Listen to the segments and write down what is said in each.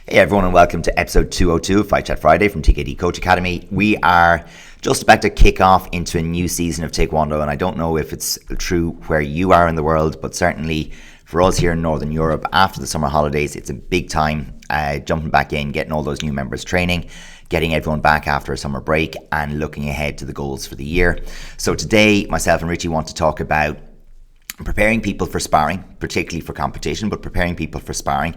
Hey everyone, and welcome to episode 202 of Fight Chat Friday from TKD Coach Academy. We are just about to kick off into a new season of Taekwondo, and I don't know if it's true where you are in the world, but certainly for us here in Northern Europe, after the summer holidays, it's a big time jumping back in, getting all those new members training, getting everyone back after a summer break, and looking ahead to the goals for the year. So today, myself and Richie want to talk about preparing people for sparring, particularly for competition, but preparing people for sparring,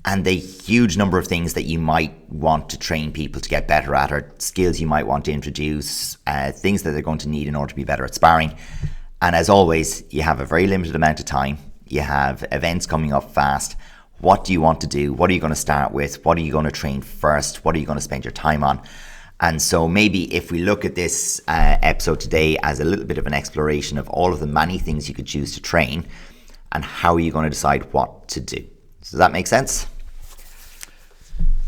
and the huge number of things that you might want to train people to get better at, or skills you might want to introduce, things that they're going to need in order to be better at sparring. And as always, you have a very limited amount of time. You have events coming up fast. What do you want to do? What are you going to start with? What are you going to train first? What are you going to spend your time on? And so maybe if we look at this episode today as a little bit of an exploration of all of the many things you could choose to train, and how are you going to decide what to do? Does that make sense?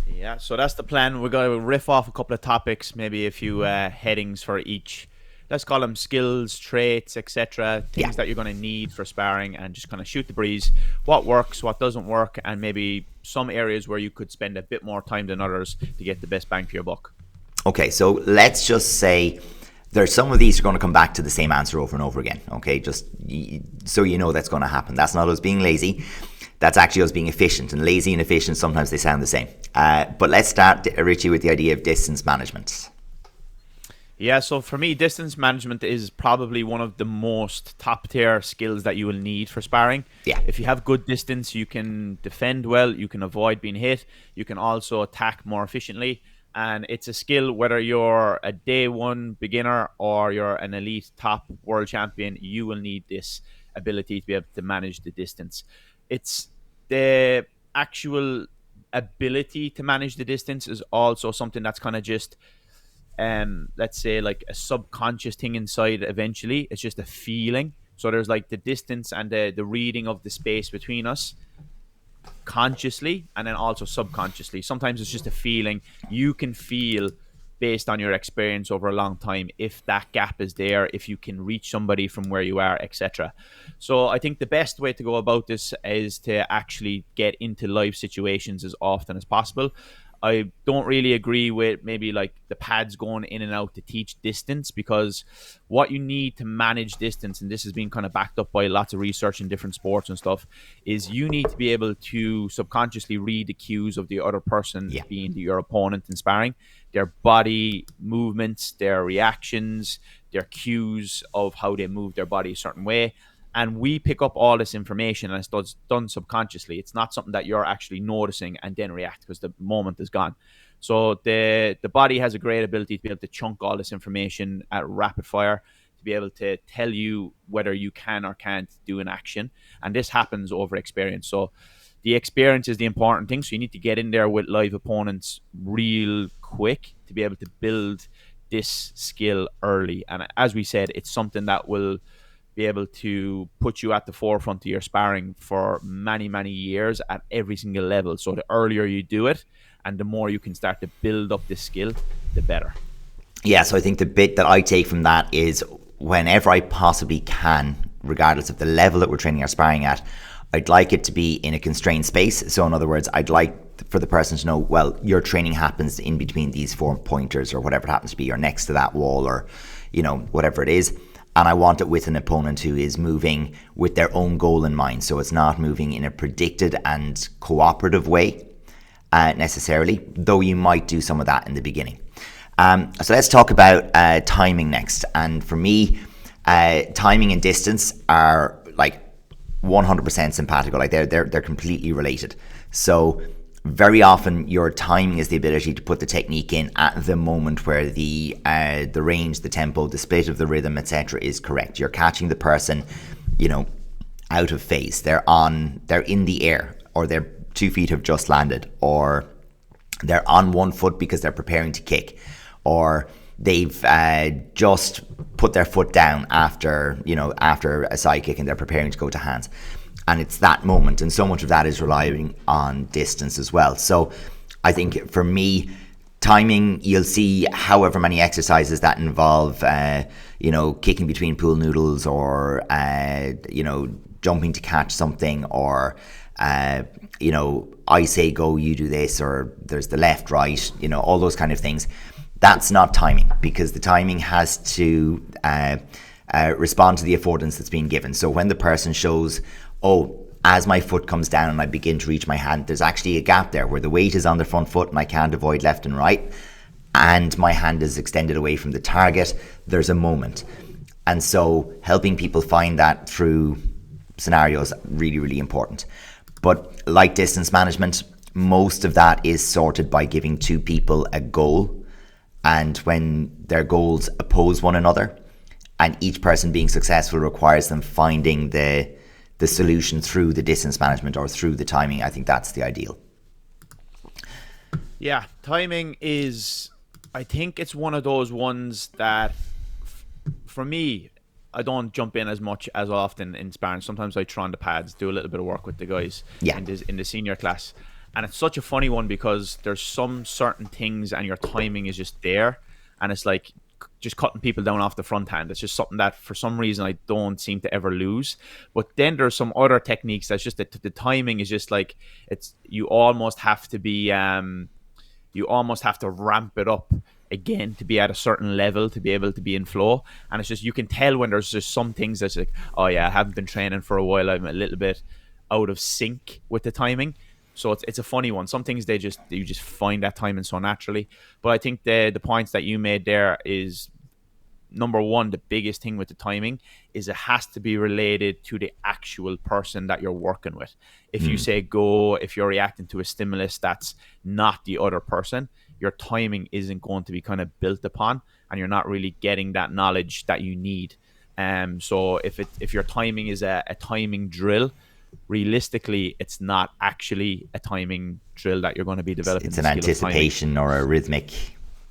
Yeah, so that's the plan. We're going to riff off a couple of topics, maybe a few headings for each. Let's call them skills, traits, etc. Things that you're going to need for sparring, and just kind of shoot the breeze. What works, what doesn't work, and maybe some areas where you could spend a bit more time than others to get the best bang for your buck. Okay, so let's just say there's some of these are going to come back to the same answer over and over again. Okay, just so you know that's going to happen. That's not us being lazy. That's actually us being efficient, and lazy and efficient, sometimes they sound the same. But let's start, Richie, with the idea of distance management. Yeah, so for me, distance management is probably one of the most top tier skills that you will need for sparring. Yeah. If you have good distance, you can defend well, you can avoid being hit, you can also attack more efficiently. And it's a skill, whether you're a day one beginner or you're an elite top world champion, you will need this ability to be able to manage the distance. It's the actual ability to manage the distance is also something that's kind of just, let's say, like a subconscious thing inside. Eventually, it's just a feeling. So there's like the distance and the reading of the space between us, consciously and then also subconsciously. Sometimes it's just a feeling. You can feel, based on your experience over a long time, if that gap is there, if you can reach somebody from where you are, etc. So I think the best way to go about this is to actually get into live situations as often as possible. I don't really agree with maybe like the pads going in and out to teach distance, because what you need to manage distance, and this has been kind of backed up by lots of research in different sports and stuff, is you need to be able to subconsciously read the cues of the other person, being your opponent in sparring, their body movements, their reactions, their cues of how they move their body a certain way. And we pick up all this information, and it's done subconsciously. It's not something that you're actually noticing and then react, because the moment is gone. So the body has a great ability to be able to chunk all this information at rapid fire, to be able to tell you whether you can or can't do an action. And this happens over experience. So the experience is the important thing. So you need to get in there with live opponents real quick to be able to build this skill early. And as we said, it's something that will be able to put you at the forefront of your sparring for many, many years at every single level. So the earlier you do it and the more you can start to build up this skill, the better. Yeah, so I think the bit that I take from that is, whenever I possibly can, regardless of the level that we're training our sparring at, I'd like it to be in a constrained space. So in other words, I'd like for the person to know, well, your training happens in between these 4 pointers or whatever it happens to be, or next to that wall, or, you know, whatever it is. And I want it with an opponent who is moving with their own goal in mind. So it's not moving in a predicted and cooperative way necessarily, though you might do some of that in the beginning. So let's talk about timing next. And for me, timing and distance are like 100% simpatico. Like they're completely related. So very often your timing is the ability to put the technique in at the moment where the range, the tempo, the split of the rhythm, etc. is correct. You're catching the person, you know, out of phase. They're in the air, or their 2 feet have just landed, or they're on 1 foot because they're preparing to kick, or they've just put their foot down after a side kick and they're preparing to go to hands. And it's that moment, and so much of that is relying on distance as well. So I think for me, timing, you'll see however many exercises that involve, kicking between pool noodles, or, jumping to catch something, or, I say go, you do this, or there's the left, right, all those kind of things. That's not timing, because the timing has to respond to the affordance that's being given. So when the person shows, as my foot comes down and I begin to reach my hand, there's actually a gap there where the weight is on the front foot and I can't avoid left and right, and my hand is extended away from the target, there's a moment. And so helping people find that through scenarios, really, really important. But like distance management, most of that is sorted by giving two people a goal, and when their goals oppose one another, and each person being successful requires them finding the solution through the distance management or through the timing. I think that's the ideal. Yeah, timing is, I think it's one of those ones that, for me, I don't jump in as much as often in sparring. Sometimes I try on the pads, do a little bit of work with the guys in the senior class. And it's such a funny one because there's some certain things and your timing is just there. And it's like just cutting people down off the front hand. It's just something that for some reason I don't seem to ever lose. But then there's some other techniques that's just that the timing is just like, you almost have to be, you almost have to ramp it up again to be at a certain level to be able to be in flow. And it's just, you can tell when there's just some things that's like, oh yeah, I haven't been training for a while, I'm a little bit out of sync with the timing. So it's a funny one. Some things you just find that timing so naturally. But I think the points that you made there is, number one, the biggest thing with the timing is it has to be related to the actual person that you're working with. If you say go, if you're reacting to a stimulus that's not the other person, your timing isn't going to be kind of built upon, and you're not really getting that knowledge that you need. So if your timing is a timing drill, realistically, it's not actually a timing drill that you're going to be developing. It's an anticipation or a rhythmic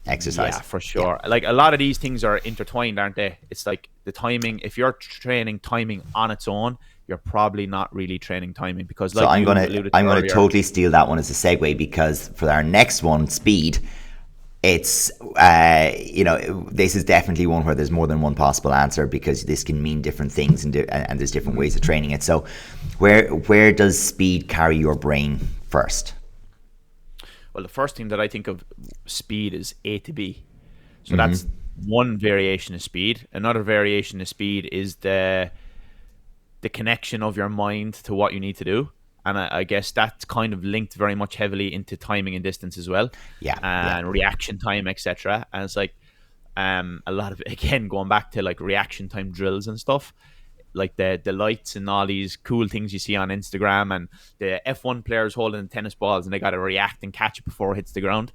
exercise. Yeah, for sure. Yeah. Like a lot of these things are intertwined, aren't they? It's like the timing. If you're training timing on its own, you're probably not really training timing, because like I'm going to totally steal that one as a segue, because for our next one, speed, it's this is definitely one where there's more than one possible answer, because this can mean different things and there's different ways of training it. So where does speed carry your brain first? Well, the first thing that I think of speed is A to B. So that's one variation of speed. Another variation of speed is the connection of your mind to what you need to do. And I guess that's kind of linked very much heavily into timing and distance as well. And reaction time, etc. And it's like a lot of, again, going back to like reaction time drills and stuff, like the lights and all these cool things you see on Instagram, and the F1 players holding the tennis balls and they got to react and catch it before it hits the ground.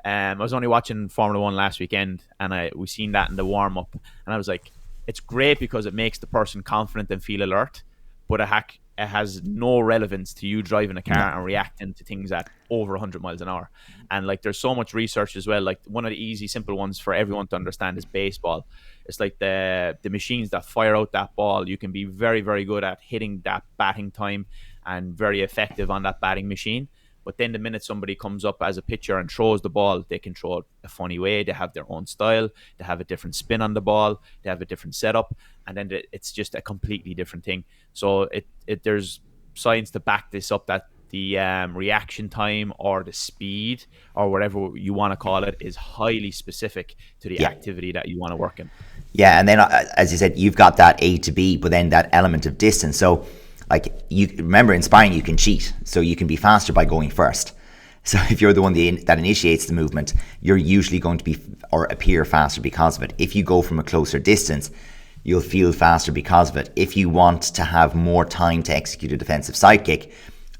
I was only watching Formula 1 last weekend, and we seen that in the warm-up, and I was like, it's great because it makes the person confident and feel alert, but it has no relevance to you driving a car and reacting to things at over 100 miles an hour. And like there's so much research as well. Like one of the easy, simple ones for everyone to understand is baseball. It's like the machines that fire out that ball. You can be very, very good at hitting that batting time and very effective on that batting machine. But then the minute somebody comes up as a pitcher and throws the ball, they can throw it a funny way. They have their own style. They have a different spin on the ball. They have a different setup. And then it's just a completely different thing. So there's science to back this up, that the reaction time or the speed or whatever you want to call it is highly specific to the activity that you want to work in. Yeah, and then as you said, you've got that A to B, but then that element of distance. So like, you remember in sparring you can cheat, so you can be faster by going first. So if you're the one that initiates the movement, you're usually going to be or appear faster because of it. If you go from a closer distance, you'll feel faster because of it. If you want to have more time to execute a defensive side kick,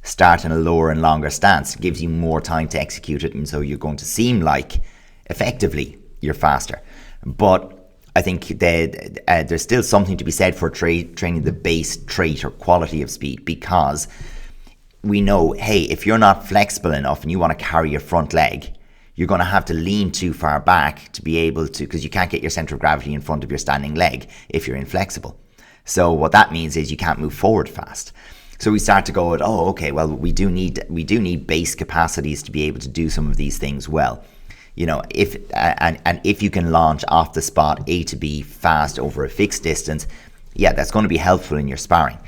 start in a lower and longer stance. It gives you more time to execute it, and so you're going to seem like effectively you're faster. But I think that there's still something to be said for training the base trait or quality of speed, because we know, hey, if you're not flexible enough and you want to carry your front leg, you're going to have to lean too far back to be able to, because you can't get your center of gravity in front of your standing leg if you're inflexible. So what that means is you can't move forward fast. So we start to go, okay, well, we do need base capacities to be able to do some of these things well. You know, if you can launch off the spot A to B fast over a fixed distance, that's going to be helpful in your sparring.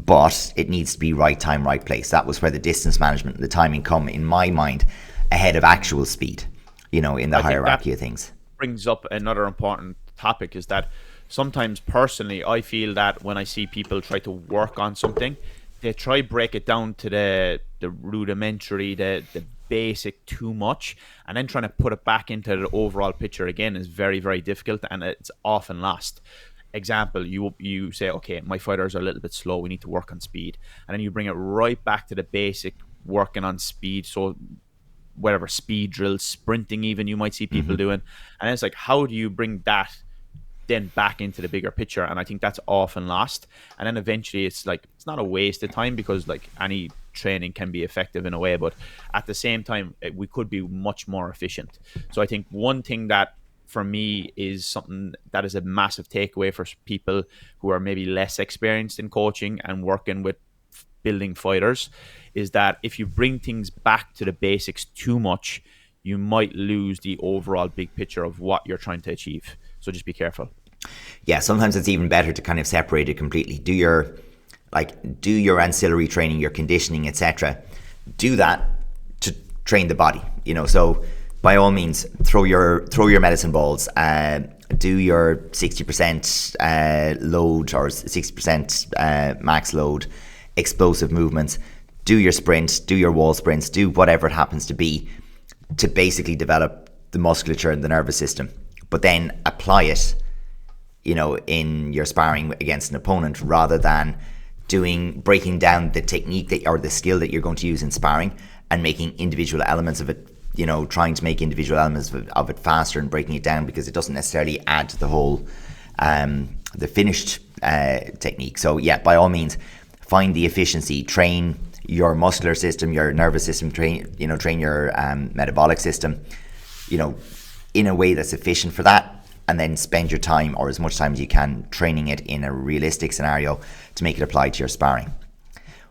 but it needs to be right time, right place. That was where the distance management and the timing come, in my mind, ahead of actual speed, in the hierarchy of things. Brings up another important topic, is that sometimes personally I feel that when I see people try to work on something, they try break it down to the rudimentary, the basic too much, and then trying to put it back into the overall picture again is very, very difficult, and it's often lost. Example, you say, okay, my fighters are a little bit slow, we need to work on speed, and then you bring it right back to the basic, working on speed. So whatever, speed drills, sprinting, even you might see people doing, and it's like, how do you bring that then back into the bigger picture? And I think that's often lost, and then eventually it's like, it's not a waste of time, because like any training can be effective in a way, but at the same time we could be much more efficient. So I think one thing that for me is something that is a massive takeaway for people who are maybe less experienced in coaching and working with building fighters, is that if you bring things back to the basics too much, you might lose the overall big picture of what you're trying to achieve. So just be careful. Yeah, sometimes it's even better to kind of separate it completely. Do your ancillary training, your conditioning, etc. Do that to train the body. So by all means, throw your medicine balls. Do your 60% load or 60% max load, explosive movements. Do your sprint. Do your wall sprints. Do whatever it happens to be, to basically develop the musculature and the nervous system. But then apply it, in your sparring against an opponent, rather than breaking down the technique or the skill that you're going to use in sparring and making individual elements of it, trying to make individual elements of it faster and breaking it down, because it doesn't necessarily add to the whole, the finished technique. So yeah, by all means, find the efficiency, train your muscular system, your nervous system, train your metabolic system, in a way that's efficient for that, and then spend your time, or as much time as you can, training it in a realistic scenario to make it apply to your sparring.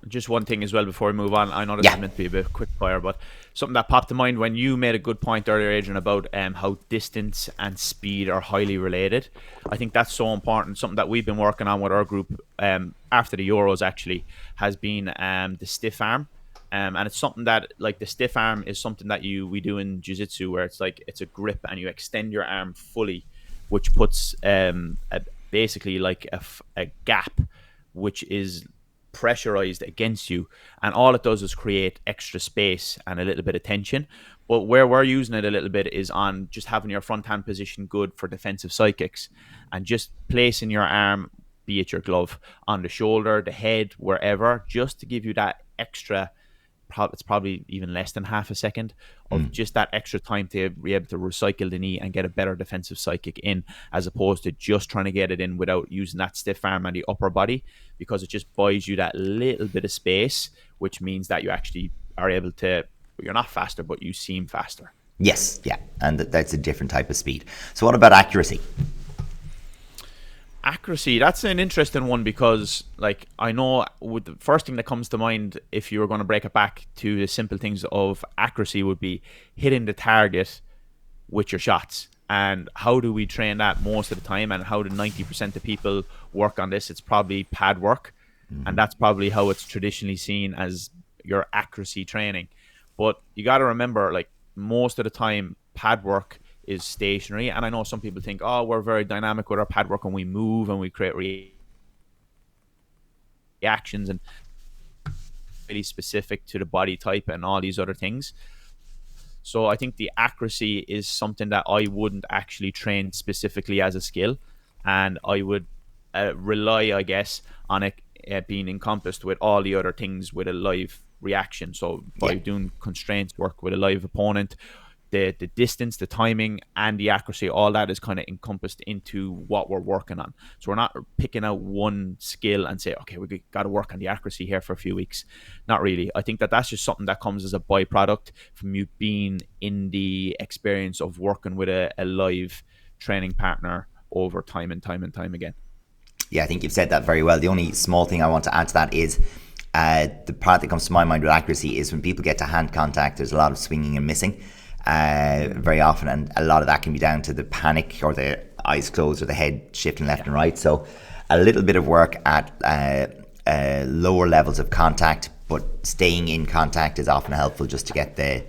Just one thing as well before we move on. I know this is meant to be a bit quick fire, but something that popped to mind when you made a good point earlier, Adrian, about how distance and speed are highly related. I think that's so important. Something that we've been working on with our group after the Euros actually has been the stiff arm. And it's something that, like, the stiff arm is something that we do in jiu-jitsu, where it's like, it's a grip and you extend your arm fully, which puts basically like a gap which is pressurized against you, and all it does is create extra space and a little bit of tension. But where we're using it a little bit is on just having your front hand position good for defensive side kicks, and just placing your arm, be it your glove, on the shoulder, the head, wherever, just to give you that extra, it's probably even less than half a second of just that extra time to be able to recycle the knee and get a better defensive side kick in, as opposed to just trying to get it in without using that stiff arm and the upper body, because it just buys you that little bit of space, which means that you actually are able to, you're not faster, but you seem faster. Yes, yeah, and that's a different type of speed. So what about accuracy? Accuracy, that's an interesting one, because like, I know with the first thing that comes to mind, if you were going to break it back to the simple things of accuracy, would be hitting the target with your shots. And how do we train that most of the time, and how do 90% of people work on this? It's probably pad work, and that's probably how it's traditionally seen as your accuracy training. But you got to remember, like, most of the time pad work is stationary, and I know some people think, oh, we're very dynamic with our pad work and we move and we create reactions and really specific to the body type and all these other things. So I think the accuracy is something that I wouldn't actually train specifically as a skill, and I would rely, I guess, on it being encompassed with all the other things with a live reaction. So by doing constraints work with a live opponent, the distance, the timing, and the accuracy, all that is kind of encompassed into what we're working on. So we're not picking out one skill and say, okay, we got to work on the accuracy here for a few weeks. Not really. I think that that's just something that comes as a byproduct from you being in the experience of working with a live training partner over time and time and time again. Yeah, I think you've said that very well. The only small thing I want to add to that is the part that comes to my mind with accuracy is when people get to hand contact, there's a lot of swinging and missing. Very often, and a lot of that can be down to the panic or the eyes closed or the head shifting left and right. So a little bit of work at lower levels of contact, but staying in contact is often helpful just to get the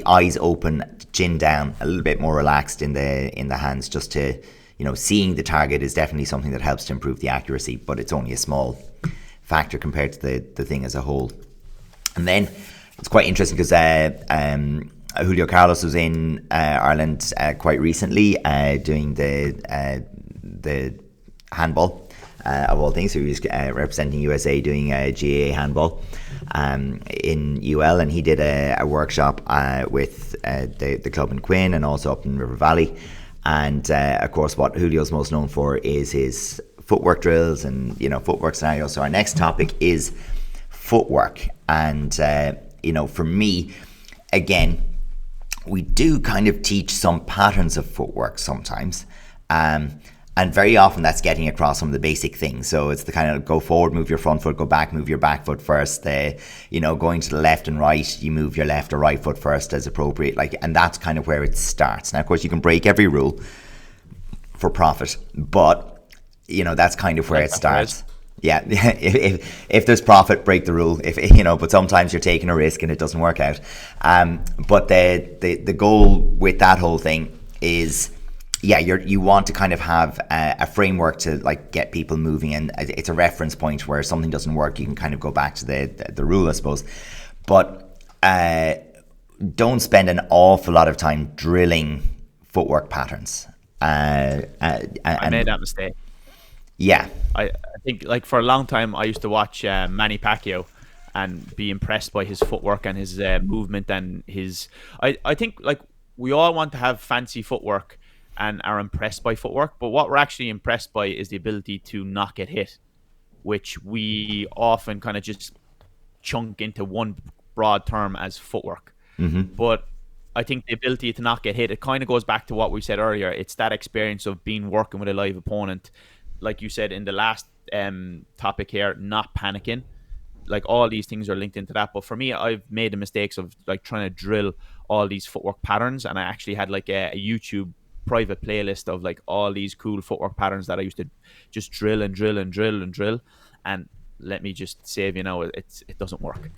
eyes open, chin down, a little bit more relaxed in the hands, just to, seeing the target is definitely something that helps to improve the accuracy, but it's only a small factor compared to the thing as a whole. And then it's quite interesting because Julio Carlos was in Ireland quite recently doing the handball of all things. So he was representing USA doing GAA handball in UL, and he did a workshop with the club in Quinn and also up in River Valley. And of course, what Julio's most known for is his footwork drills and footwork scenarios. So our next topic is footwork, and for me, again, we do kind of teach some patterns of footwork sometimes. And very often that's getting across some of the basic things. So it's the kind of go forward, move your front foot, go back, move your back foot first. Going to the left and right, you move your left or right foot first as appropriate. And that's kind of where it starts. Now, of course, you can break every rule for profit, but that's kind of where it starts. Yeah, if there's profit, break the rule. But sometimes you're taking a risk and it doesn't work out. But the goal with that whole thing is, you want to kind of have a framework to get people moving, and it's a reference point where something doesn't work. You can kind of go back to the rule, I suppose. But don't spend an awful lot of time drilling footwork patterns. I made that mistake. Yeah, I think for a long time I used to watch Manny Pacquiao and be impressed by his footwork and his movement and his. I think we all want to have fancy footwork and are impressed by footwork, but what we're actually impressed by is the ability to not get hit, which we often kind of just chunk into one broad term as footwork. Mm-hmm. But I think the ability to not get hit, it kind of goes back to what we said earlier. It's that experience of working with a live opponent, like you said in the last topic here, not panicking. All these things are linked into that. But for me, I've made the mistakes of trying to drill all these footwork patterns, and I actually had a YouTube private playlist of all these cool footwork patterns that I used to just drill and drill and drill and drill. And let me just say, it doesn't work.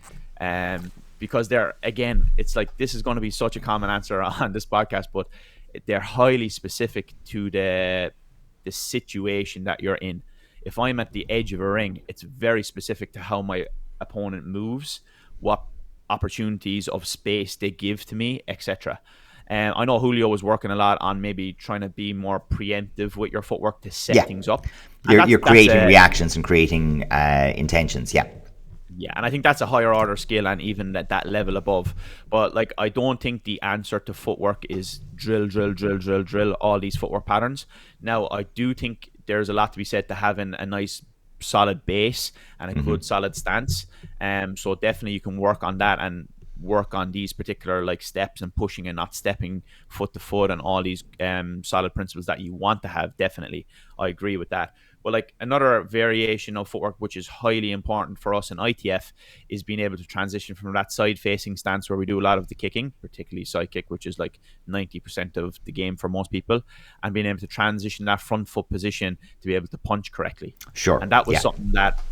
Because it's this is going to be such a common answer on this podcast, but they're highly specific to the situation that you're in. If I'm at the edge of a ring, it's very specific to how my opponent moves, what opportunities of space they give to me, etc. I know Julio was working a lot on maybe trying to be more preemptive with your footwork to set things up. You're creating reactions and creating intentions. Yeah, and I think that's a higher order skill, and even at that level above. But I don't think the answer to footwork is drill all these footwork patterns. Now, I do think there's a lot to be said to having a nice solid base and a good solid stance. So definitely you can work on that and work on these particular steps and pushing and not stepping foot to foot and all these solid principles that you want to have. Definitely, I agree with that. But another variation of footwork which is highly important for us in ITF is being able to transition from that side facing stance where we do a lot of the kicking, particularly side kick, which is 90% of the game for most people, and being able to transition that front foot position to be able to punch correctly. Sure. And that was something that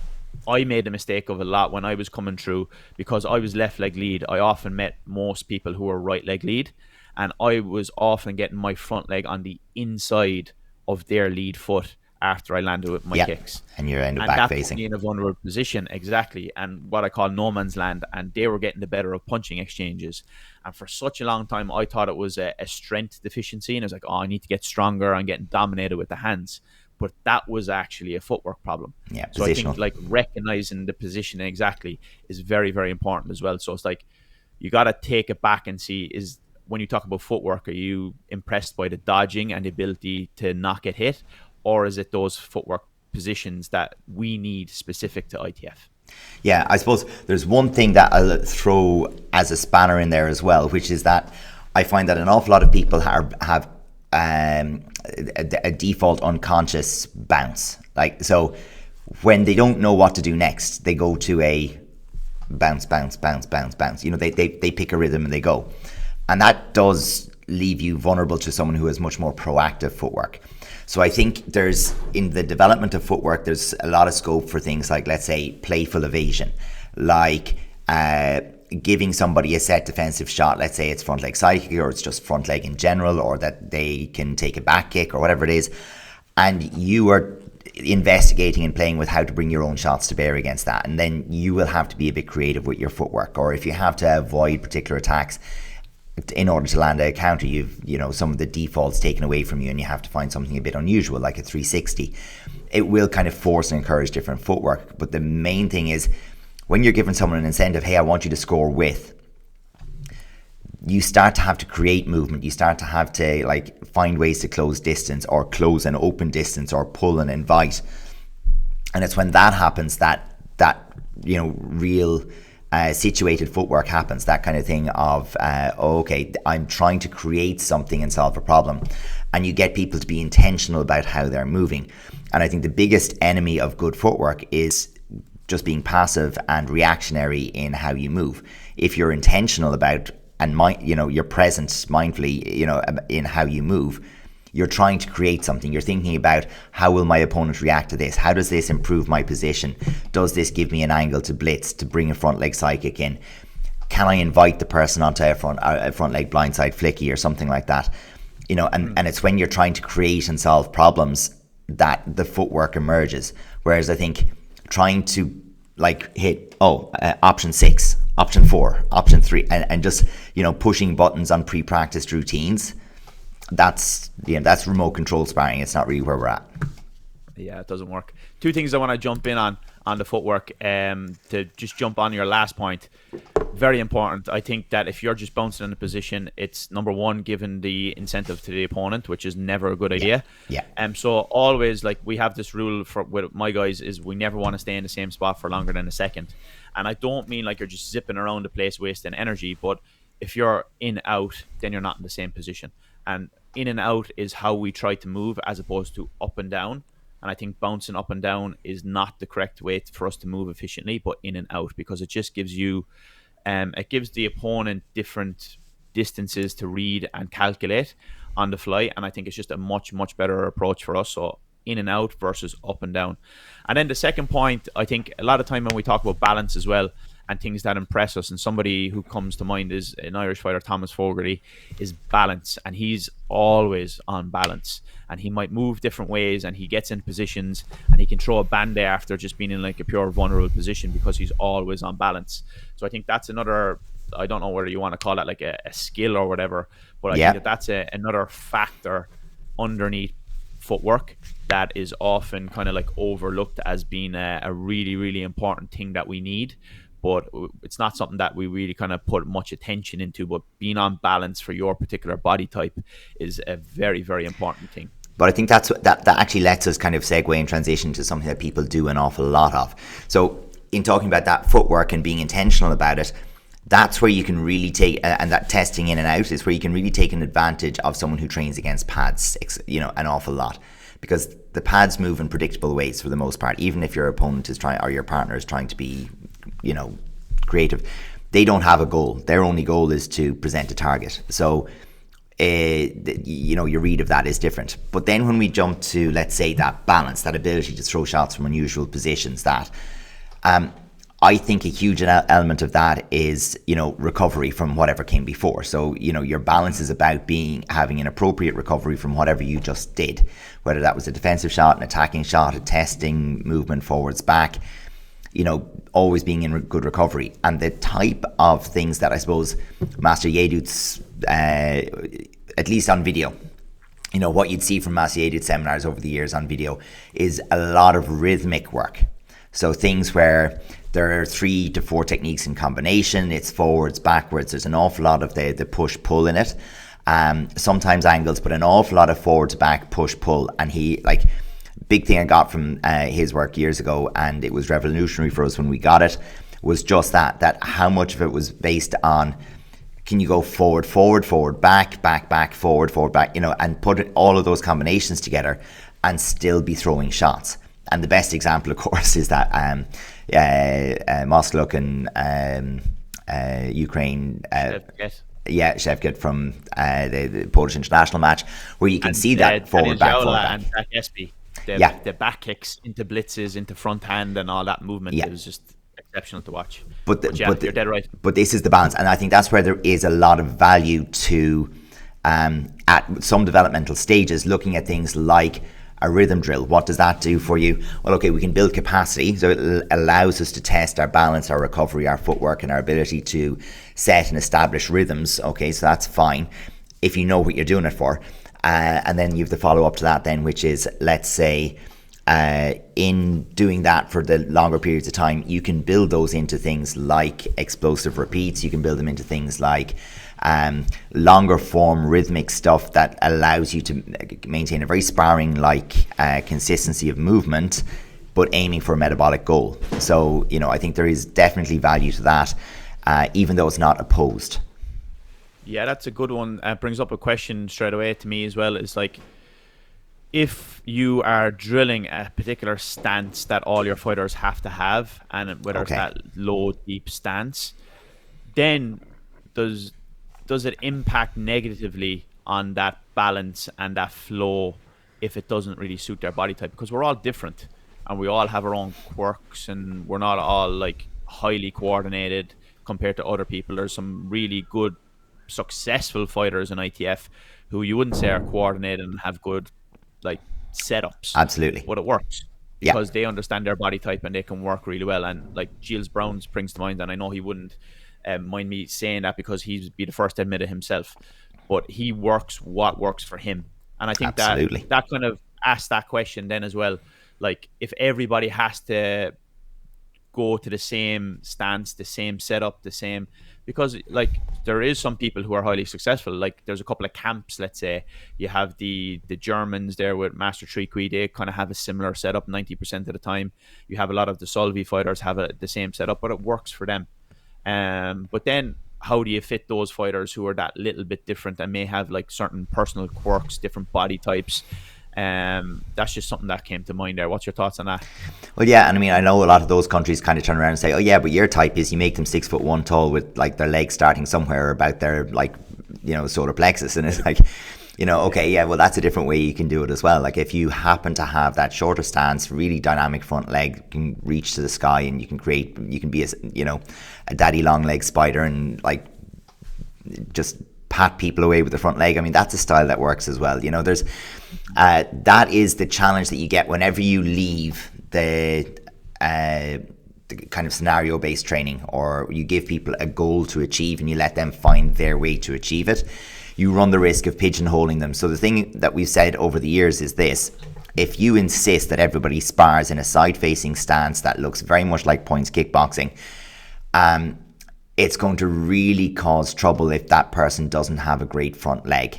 I made a mistake of a lot when I was coming through, because I was left leg lead. I often met most people who were right leg lead, and I was often getting my front leg on the inside of their lead foot after I landed with my kicks. And you're back facing. Put me in a vulnerable position, exactly, and what I call no man's land, and they were getting the better of punching exchanges. And for such a long time, I thought it was a strength deficiency, and I was I need to get stronger. I'm getting dominated with the hands. But that was actually a footwork problem. Yeah, so I think recognizing the position exactly is very, very important as well. So it's you got to take it back and see, is when you talk about footwork, are you impressed by the dodging and the ability to not get hit, or is it those footwork positions that we need specific to ITF? Yeah, I suppose there's one thing that I'll throw as a spanner in there as well, which is that I find that an awful lot of people have a default unconscious bounce. So when they don't know what to do next, they go to a bounce. They pick a rhythm and they go, and that does leave you vulnerable to someone who has much more proactive footwork. So I think there's, in the development of footwork, there's a lot of scope for things like, let's say, playful evasion, like giving somebody a set defensive shot. Let's say it's front leg side kick, or it's just front leg in general, or that they can take a back kick or whatever it is. And you are investigating and playing with how to bring your own shots to bear against that. And then you will have to be a bit creative with your footwork. Or if you have to avoid particular attacks in order to land a counter, some of the defaults taken away from you, and you have to find something a bit unusual, like a 360. It will kind of force and encourage different footwork. But the main thing is, when you're giving someone an incentive, hey, I want you to score with, you start to have to create movement. You start to have to find ways to close distance, or close and open distance, or pull and invite. And it's when that happens that real situated footwork happens. That kind of thing of okay, I'm trying to create something and solve a problem, and you get people to be intentional about how they're moving. And I think the biggest enemy of good footwork is just being passive and reactionary in how you move. If you're intentional about you're present mindfully, in how you move, you're trying to create something. You're thinking about, how will my opponent react to this? How does this improve my position? Does this give me an angle to blitz, to bring a front leg side kick in? Can I invite the person onto a front leg blindside flicky or something like that? And it's when you're trying to create and solve problems that the footwork emerges. Whereas I think trying to hit option 6, option 4, option 3, and just pushing buttons on pre-practiced routines, that's remote control sparring. It's not really where we're at. Yeah, it doesn't work. Two things I want to jump in on the footwork, to just jump on your last point. Very important. I think that if you're just bouncing in a position, it's number one, giving the incentive to the opponent, which is never a good idea. Yeah. So always, we have this rule with my guys, is we never want to stay in the same spot for longer than a second. And I don't mean you're just zipping around the place wasting energy, but if you're in out, then you're not in the same position. And in and out is how we try to move, as opposed to up and down. And I think bouncing up and down is not the correct way for us to move efficiently, but in and out, because it just gives you, it gives the opponent different distances to read and calculate on the fly. And I think it's just a much, much better approach for us. So in and out versus up and down. And then the second point, I think a lot of time when we talk about balance as well, and things that impress us, and somebody who comes to mind is an Irish fighter, Thomas Fogarty, is balance. And he's always on balance, and he might move different ways, and he gets in positions, and he can throw a band after just being in a pure vulnerable position, because he's always on balance. So I think that's another, I don't know whether you want to call that a skill or whatever, but I think that's another factor underneath footwork that is often kind of overlooked as being a really, really important thing that we need. But it's not something that we really kind of put much attention into. But being on balance for your particular body type is a very, very important thing. But I think that actually lets us kind of segue and transition to something that people do an awful lot of. So in talking about that footwork and being intentional about it, that's where you can really take, and that testing in and out is where you can really take an advantage of someone who trains against pads, an awful lot. Because the pads move in predictable ways for the most part. Even if your opponent is trying, or your partner is trying to be creative, they don't have a goal. Their only goal is to present a target. So your read of that is different. But then when we jump to, let's say, that balance, that ability to throw shots from unusual positions, that I think a huge element of that is recovery from whatever came before. So your balance is about having an appropriate recovery from whatever you just did, whether that was a defensive shot, an attacking shot, a testing movement forwards, back, always being in good recovery. And the type of things that I suppose Master Yedut's, at least on video, what you'd see from Master Yedut's seminars over the years on video is a lot of rhythmic work. So things where there are 3 to 4 techniques in combination. It's forwards, backwards. There's an awful lot of the push-pull in it. Sometimes angles, but an awful lot of forwards, back, push-pull. And he, big thing I got from his work years ago, and it was revolutionary for us when we got it, was just that how much of it was based on, can you go forward, forward, forward, back, back, back, forward, forward, back, and put all of those combinations together and still be throwing shots. And the best example, of course, is that Mosluk and Ukraine, Yeah, Shevket from the Polish international match, where you can see that forward back, forward back. And Zach Espy, Yeah. the back kicks into blitzes, into front hand, and all that movement. Yeah. It was just exceptional to watch. But you're dead right. But this is the balance, and I think that's where there is a lot of value to at some developmental stages, looking at things like a rhythm drill. What does that do for you? Well, okay, we can build capacity, so it allows us to test our balance, our recovery, our footwork, and our ability to set and establish rhythms. Okay, so that's fine if you know what you're doing it for. And then you have the follow up to that then, which is, let's say, in doing that for the longer periods of time, you can build those into things like explosive repeats. You can build them into things like longer form rhythmic stuff that allows you to maintain a very sparring like consistency of movement, but aiming for a metabolic goal. So, you know, I think there is definitely value to that, even though it's not opposed. Yeah, that's a good one. Brings up a question straight away to me as well. It's like, if you are drilling a particular stance that all your fighters have to have, and whether it's that low, deep stance, then does it impact negatively on that balance and that flow if it doesn't really suit their body type? Because we're all different and we all have our own quirks, and we're not all like highly coordinated compared to other people. There's some really good, successful fighters in ITF who you wouldn't say are coordinated and have good like setups. Absolutely. But it works because they understand their body type and they can work really well. And like Giles Brown springs to mind, and I know he wouldn't mind me saying that because he'd be the first to admit it himself, but he works what works for him. And I think that kind of asks that question then as well, like if everybody has to go to the same stance, the same setup, the same, because like there is some people who are highly successful. Like there's a couple of camps, let's say you have the Germans there with Master Triqui, they kind of have a similar setup 90% of the time. You have a lot of the Solvi fighters have the same setup, but it works for them. But then how do you fit those fighters who are that little bit different and may have like certain personal quirks, different body types? That's just something that came to mind there. What's your thoughts on that? Well, yeah, and I mean, I know a lot of those countries kind of turn around and say, oh yeah, but your type is you make them 6'1" tall with like their legs starting somewhere about their like, you know, solar plexus. And it's like, you know, okay, yeah, well, that's a different way you can do it as well. Like if you happen to have that shorter stance, really dynamic front leg, can reach to the sky, and you can be a daddy long leg spider and like just pat people away with the front leg. I mean, that's a style that works as well. You know, there's that is the challenge that you get whenever you leave the kind of scenario based training, or you give people a goal to achieve and you let them find their way to achieve it. You run the risk of pigeonholing them. So the thing that we've said over the years is this: if you insist that everybody spars in a side-facing stance that looks very much like points kickboxing, it's going to really cause trouble if that person doesn't have a great front leg.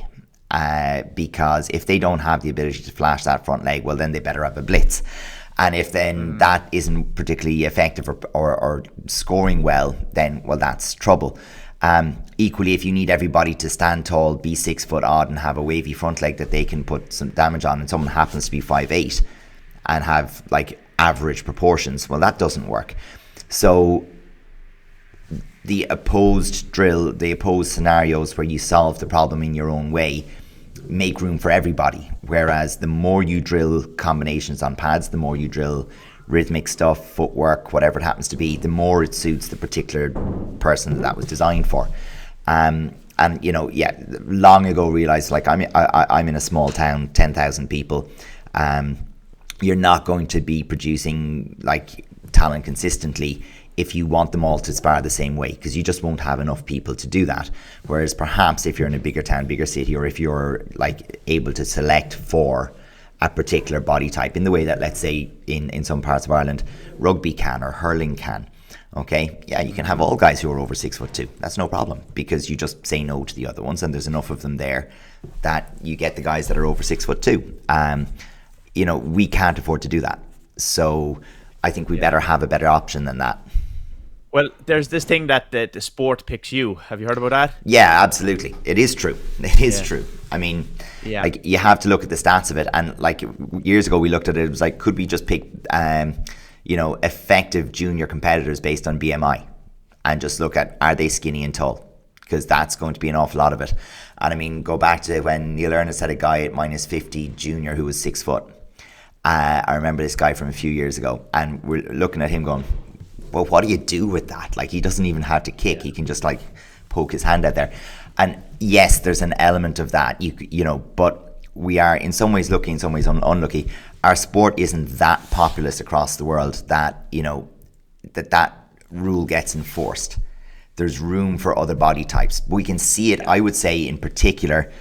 Because if they don't have the ability to flash that front leg, well, then they better have a blitz. And if then that isn't particularly effective or scoring well, then, well, that's trouble. Equally, if you need everybody to stand tall, be 6 foot odd, and have a wavy front leg that they can put some damage on, and someone happens to be 5'8" and have like average proportions, well, that doesn't work. So the opposed drill, the opposed scenarios where you solve the problem in your own way, make room for everybody. Whereas the more you drill combinations on pads, the more you drill rhythmic stuff, footwork, whatever it happens to be, the more it suits the particular person that was designed for. And you know, yeah, long ago realized, like I'm in a small town, 10,000 people. You're not going to be producing like talent consistently if you want them all to spar the same way, because you just won't have enough people to do that. Whereas perhaps if you're in a bigger town, bigger city, or if you're like able to select for a particular body type in the way that, let's say, in some parts of Ireland, rugby can or hurling can, okay, yeah, you can have all guys who are over 6'2". That's no problem, because you just say no to the other ones, and there's enough of them there that you get the guys that are over 6'2". You know, we can't afford to do that, so I think we better have a better option than that. Well, there's this thing that the sport picks you. Have you heard about that? Yeah, absolutely. It is true. It is true. I mean, like, you have to look at the stats of it. And like years ago, we looked at it. It was like, could we just pick, effective junior competitors based on BMI, and just look at, are they skinny and tall? because that's going to be an awful lot of it. And I mean, go back to when Neil Ernest had a guy at minus 50 junior who was 6 foot. I remember this guy from a few years ago, and we're looking at him going, well, what do you do with that? Like, he doesn't even have to kick. He can just like poke his hand out there. And yes, there's an element of that, you know, but we are in some ways lucky, in some ways unlucky. Our sport isn't that populous across the world that, you know, that rule gets enforced. There's room for other body types. We can see it, I would say, in particular,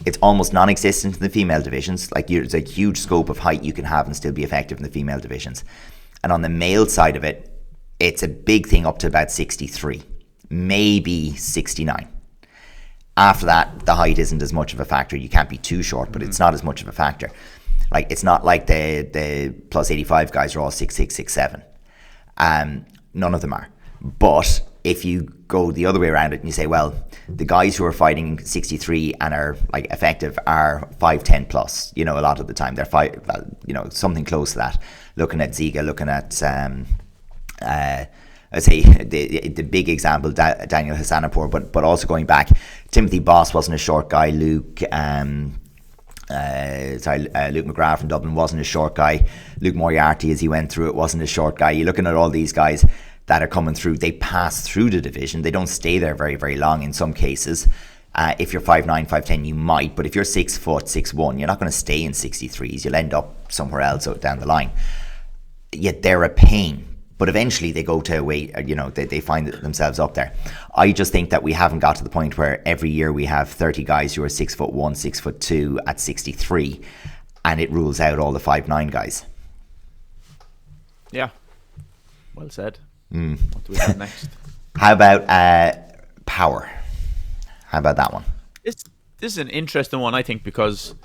it's almost non-existent in the female divisions. Like, there's a huge scope of height you can have and still be effective in the female divisions. And on the male side of it, it's a big thing up to about 63, maybe 69. After that, the height isn't as much of a factor. You can't be too short, but it's not as much of a factor. Like, it's not like the plus 85 guys are all 6'6", 6'7". None of them are. But if you go the other way around it and you say, well, the guys who are fighting 63 and are like effective are 5'10 plus, you know, a lot of the time they're something close to that. Looking at Ziga, looking at I'd say the big example, Daniel Hassanapur, but also going back, Timothy Boss wasn't a short guy. Luke McGrath from Dublin wasn't a short guy. Luke Moriarty, as he went through it, wasn't a short guy. You're looking at all these guys that are coming through. They pass through the division. They don't stay there very, very long in some cases. If you're 5'9", 5'10", you might, but if you're 6 foot, 6'1", you're not going to stay in 63s. You'll end up somewhere else down the line. Yet they're a pain. But eventually they go to a way, you know, they find themselves up there. I just think that we haven't got to the point where every year we have 30 guys who are 6'1", 6'2" at 63, and it rules out all the 5'9" guys. Yeah, well said. What do we have next? How about power? How about that one? This is an interesting one, I think, because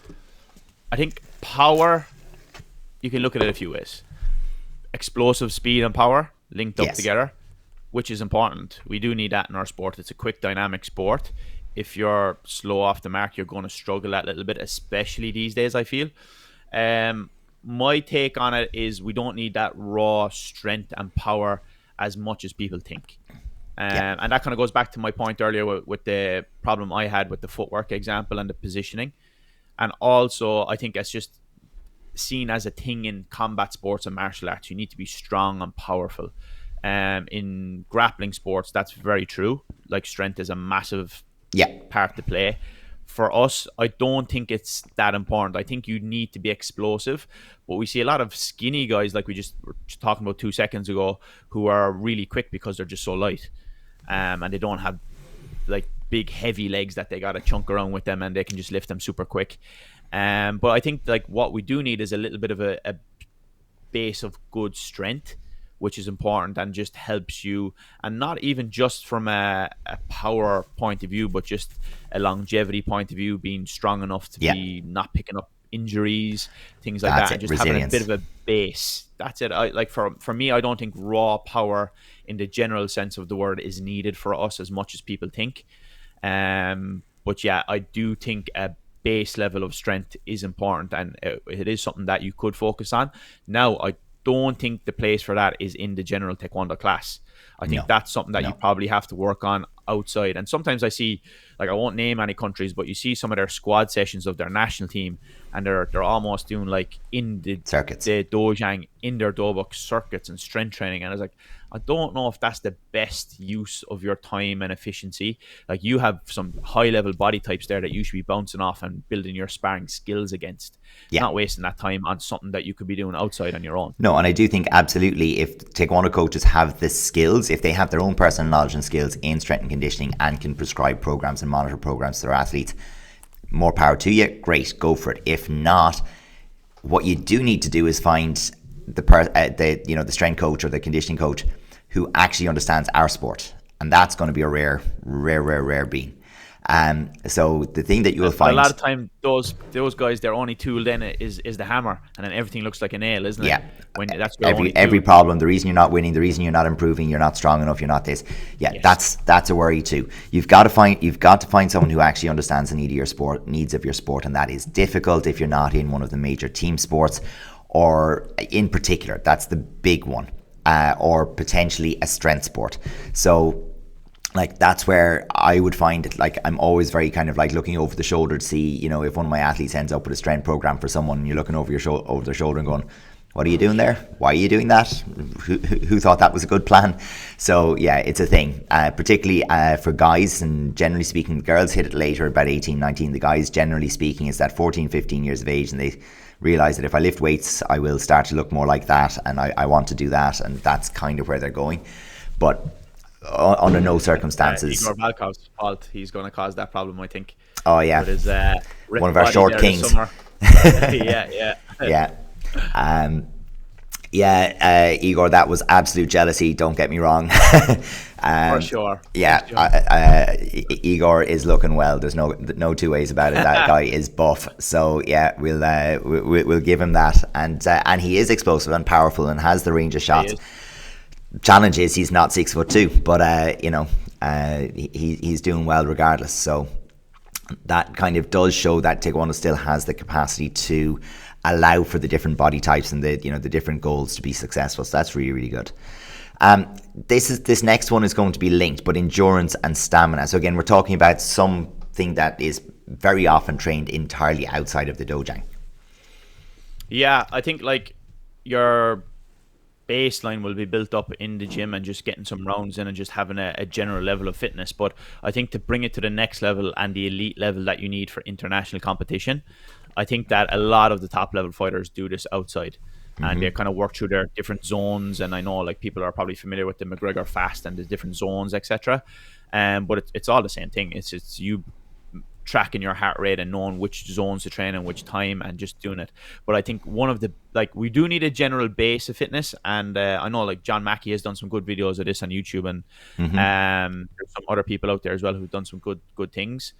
I think power, you can look at it a few ways. Explosive speed and power linked up together, which is important. We do need that in our sport. It's a quick, dynamic sport. If you're slow off the mark, you're going to struggle that little bit, especially these days, I feel. My take on it is we don't need that raw strength and power as much as people think. And that kind of goes back to my point earlier with the problem I had with the footwork example and the positioning. And also, I think it's just seen as a thing in combat sports and martial arts. You need to be strong and powerful. In grappling sports, that's very true. Like, strength is a massive part to play. For us, I don't think it's that important. I think you need to be explosive, but we see a lot of skinny guys, like we just were talking about 2 seconds ago, who are really quick because they're just so light, and they don't have like big heavy legs that they got to chunk around with them, and they can just lift them super quick. But I think like what we do need is a little bit of a base of good strength, which is important and just helps you, and not even just from a power point of view, but just a longevity point of view, being strong enough to be not picking up injuries, things like that, and just resilience. Having a bit of a base. That's it. For me, I don't think raw power in the general sense of the word is needed for us as much as people think. But yeah, I do think a base level of strength is important, and it is something that you could focus on. Now, I don't think the place for that is in the general Taekwondo class. I think that's something that you probably have to work on outside. And sometimes I see, like, I won't name any countries, but you see some of their squad sessions of their national team, and they're almost doing like in the circuits, the dojang, in their dobok circuits and strength training. And I was like, I don't know if that's the best use of your time and efficiency. Like, you have some high level body types there that you should be bouncing off and building your sparring skills against. Not wasting that time on something that you could be doing outside on your own. No, and I do think absolutely, if Taekwondo coaches have the skills, if they have their own personal knowledge and skills in strength and conditioning and can prescribe programs and monitor programs to their athletes, more power to you. Great, go for it. If not, what you do need to do is find the strength coach or the conditioning coach who actually understands our sport, and that's going to be a rare being. So the thing that you will find a lot of time, those guys, their only tool then is the hammer, and then everything looks like a nail, isn't it? Yeah. When that's every problem, the reason you're not winning, the reason you're not improving, you're not strong enough, you're not this. Yeah, yes. That's a worry too. You've got to find someone who actually understands the needs of your sport, and that is difficult if you're not in one of the major team sports, or in particular, that's the big one, or potentially a strength sport. So like that's where I would find it, like I'm always very kind of like looking over the shoulder to see, you know, if one of my athletes ends up with a strength program for someone, and you're looking over over their shoulder and going, what are you doing there? Why are you doing that? Who thought that was a good plan? So yeah, it's a thing, particularly for guys, and generally speaking, girls hit it later, about 18, 19. The guys, generally speaking, is that 14, 15 years of age, and they realize that if I lift weights, I will start to look more like that, and I want to do that, and that's kind of where they're going. But under no circumstances. Igor Valkov's fault. He's going to cause that problem, I think. Oh yeah, with his, one of our short kings. yeah. Igor, that was absolute jealousy. Don't get me wrong. For sure. Yeah, Igor is looking well. There's no two ways about it. That guy is buff. So yeah, we'll give him that. And he is explosive and powerful and has the range of shots. Challenge is he's not 6'2", but he's doing well regardless. So that kind of does show that Taekwondo still has the capacity to allow for the different body types and the different goals to be successful. So that's really, really good. This next one is going to be linked, but endurance and stamina. So again, we're talking about something that is very often trained entirely outside of the dojang. Yeah, I think like your baseline will be built up in the gym and just getting some rounds in and just having a general level of fitness. But I think to bring it to the next level and the elite level that you need for international competition, I think that a lot of the top level fighters do this outside. And they kind of work through their different zones. And I know like people are probably familiar with the McGregor fast and the different zones, etc. But it's all the same thing. It's you tracking your heart rate and knowing which zones to train and which time and just doing it. But I think one of the, like, we do need a general base of fitness, and I know like John Mackey has done some good videos of this on YouTube, and there's some other people out there as well who've done some good things.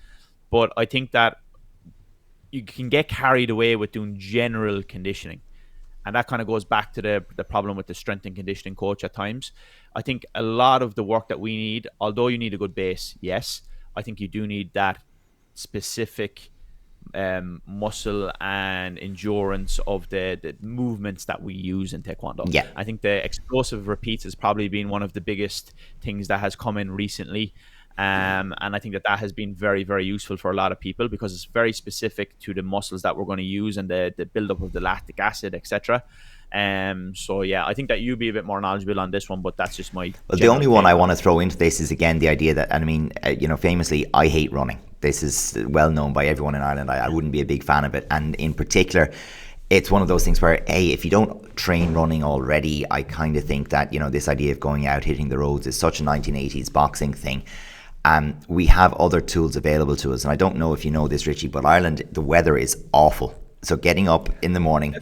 But I think that you can get carried away with doing general conditioning, and that kind of goes back to the problem with the strength and conditioning coach at times. I think a lot of the work that we need, although you need a good base, yes, I think you do need that specific muscle and endurance of the movements that we use in Taekwondo. Yeah. I think the explosive repeats has probably been one of the biggest things that has come in recently. And I think that has been very, very useful for a lot of people because it's very specific to the muscles that we're going to use and the buildup of the lactic acid, etc. So yeah, I think that you'd be a bit more knowledgeable on this one, but that's just my. Well, the only one I want to throw into this is again the idea that, and I mean, famously, I hate running. This is well known by everyone in Ireland. I wouldn't be a big fan of it, and in particular, it's one of those things where, hey, if you don't train running already, I kind of think that this idea of going out hitting the roads is such a 1980s boxing thing. We have other tools available to us, and I don't know if you know this, Richie, but Ireland, the weather is awful. So getting up in the morning.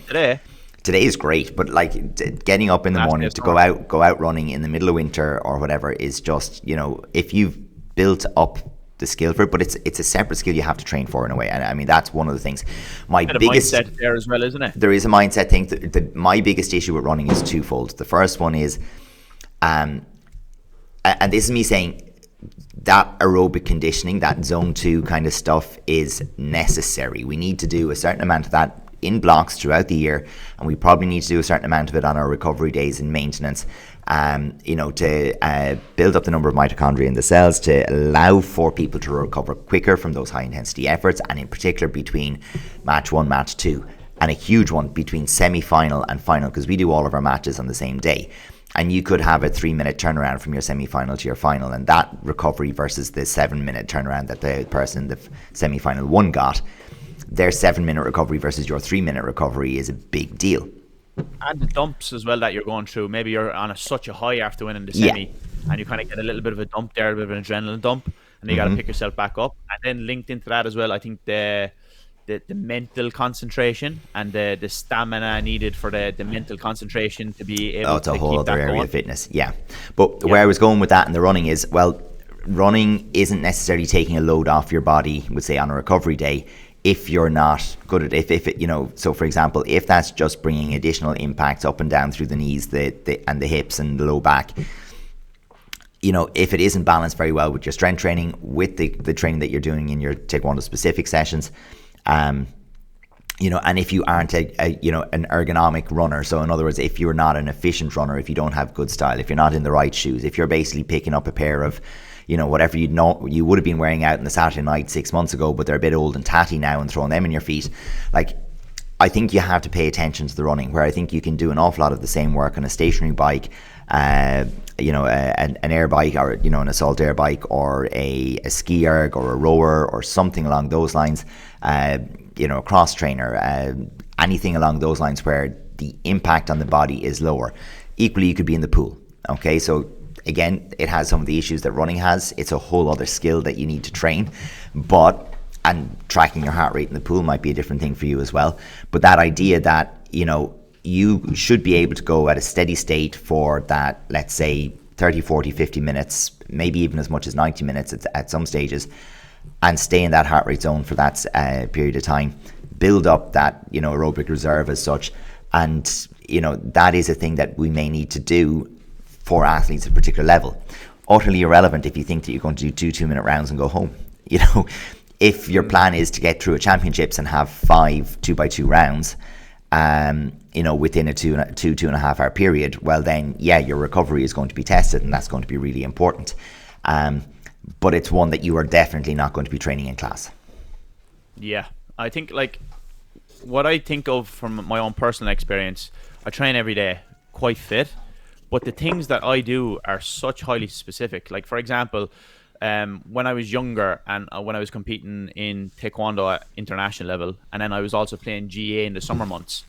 Today is great, but like getting up in the morning to go out running in the middle of winter or whatever is just, if you've built up the skill for it, but it's a separate skill you have to train for in a way. And I mean, that's one of the things. My biggest mindset there as well, isn't it? There is a mindset thing. My biggest issue with running is twofold. The first one is, and this is me saying, that aerobic conditioning, that zone 2 kind of stuff is necessary. We need to do a certain amount of that in blocks throughout the year, and we probably need to do a certain amount of it on our recovery days and maintenance, to build up the number of mitochondria in the cells to allow for people to recover quicker from those high intensity efforts, and in particular between match 1, match 2, and a huge one between semi-final and final, because we do all of our matches on the same day. And you could have a 3-minute turnaround from your semi-final to your final, and that recovery versus the 7-minute turnaround that the person in the semi-final 1 got, their 7-minute recovery versus your 3-minute recovery is a big deal. And the dumps as well that you're going through. Maybe you're on such a high after winning the semi, and you kind of get a little bit of a dump there, a bit of an adrenaline dump, and you got to pick yourself back up. And then linked into that as well, I think the mental concentration and the stamina needed for the mental concentration to be able to keep that going. It's a whole other area of fitness, But where I was going with that and the running is, well, running isn't necessarily taking a load off your body, would say, on a recovery day, if you're not good at it. If it, so for example, if that's just bringing additional impacts up and down through the knees, and the hips and the low back, if it isn't balanced very well with your strength training, with the training that you're doing in your Taekwondo specific sessions, and if you aren't an ergonomic runner, so in other words, if you're not an efficient runner, if you don't have good style, if you're not in the right shoes, if you're basically picking up a pair of, whatever you would have been wearing out on the Saturday night 6 months ago, but they're a bit old and tatty now, and throwing them in your feet. Like, I think you have to pay attention to the running, where I think you can do an awful lot of the same work on a stationary bike, an air bike, or an assault air bike, or a ski erg, or a rower, or something along those lines. A cross trainer, anything along those lines where the impact on the body is lower. Equally, you could be in the pool. Okay, so again, it has some of the issues that running has. It's a whole other skill that you need to train, and tracking your heart rate in the pool might be a different thing for you as well. But that idea that, you should be able to go at a steady state for that, let's say 30, 40, 50 minutes, maybe even as much as 90 minutes at some stages, and stay in that heart rate zone for that period of time, build up that, aerobic reserve as such. And, that is a thing that we may need to do for athletes at a particular level. Utterly irrelevant if you think that you're going to do 2 2-minute rounds and go home. If your plan is to get through a championships and have 5 2x2 rounds, within a 2.5 hour period, well then, yeah, your recovery is going to be tested, and that's going to be really important. But it's one that you are definitely not going to be training in class. Yeah, I think, like, what I think of from my own personal experience, I train every day, quite fit, but the things that I do are such highly specific. Like, for example, when I was younger and when I was competing in Taekwondo at international level, and then I was also playing GA in the summer months,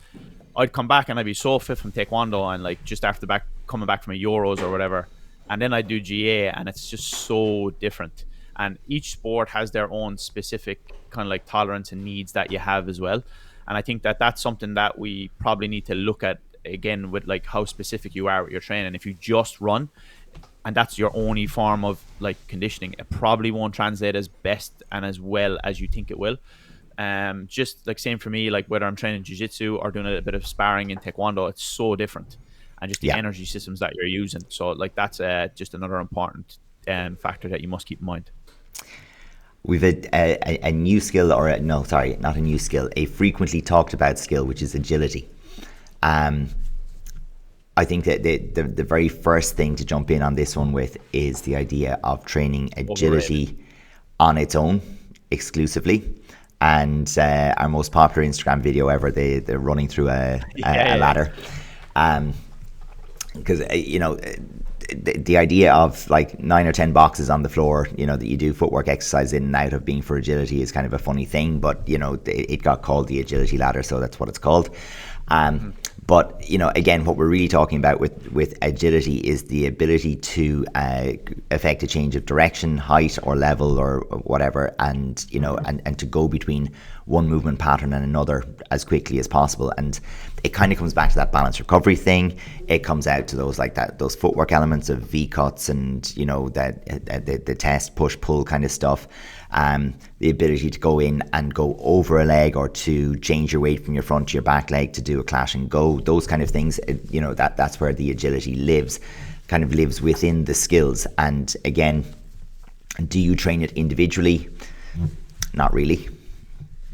I'd come back and I'd be so fit from Taekwondo, and like just after coming back from a Euros or whatever, and then I do GA, and it's just so different. And each sport has their own specific kind of like tolerance and needs that you have as well. And I think that that's something that we probably need to look at again, with like how specific you are with your training. If you just run and that's your only form of like conditioning, it probably won't translate as best and as well as you think it will. Just like same for me, like whether I'm training jiu-jitsu or doing a bit of sparring in taekwondo, it's so different, and just the energy systems that you're using. So like that's just another important factor that you must keep in mind. We've a new skill, not a new skill, a frequently talked about skill, which is agility. I think that the very first thing to jump in on this one with is the idea of training agility on its own exclusively. And our most popular Instagram video ever, they're running through a ladder. Because, the idea of like 9 or 10 boxes on the floor, that you do footwork exercise in and out of being for agility is kind of a funny thing, but, it got called the agility ladder, so that's what it's called. But, again, what we're really talking about with agility is the ability to affect a change of direction, height or level or whatever, and, and to go between one movement pattern and another as quickly as possible. And it kind of comes back to that balance recovery thing. It comes out to those footwork elements of V-cuts and, the test, push, pull kind of stuff. The ability to go in and go over a leg, or to change your weight from your front to your back leg to do a clash and go, those kind of things, that's where the agility lives within the skills. And again, do you train it individually? Not really.